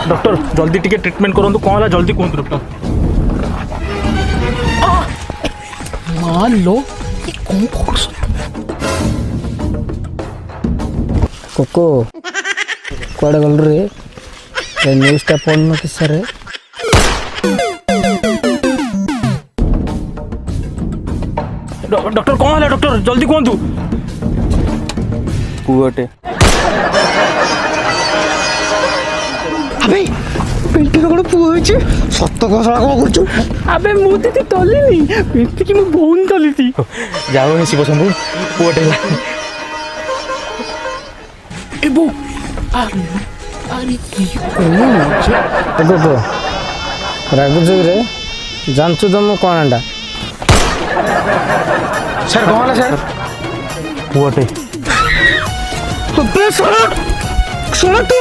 Doctor जल्दी टिके treatment करंतु कौन है जल्दी कहतु डॉक्टर। मान लो ये कौन फोकस कोको कुआड़े गल रे न्यूज़टा पढ़न कि सर डॉक्टर कौन है डॉक्टर जल्दी कहतु। पुअटे अबे पेटी कौन पुआ होइछ सत घोषणा कौन करछु। अबे मुझे तो तलिनी पेटी की मैं बहुत तली थी। जाओ हे शिव शंभु पुअटे ए बो अरे अरे कोको रागुज रे जानछु तुम कौन अंडा सर कौन है सर पुअटे अबे सड़क सड़क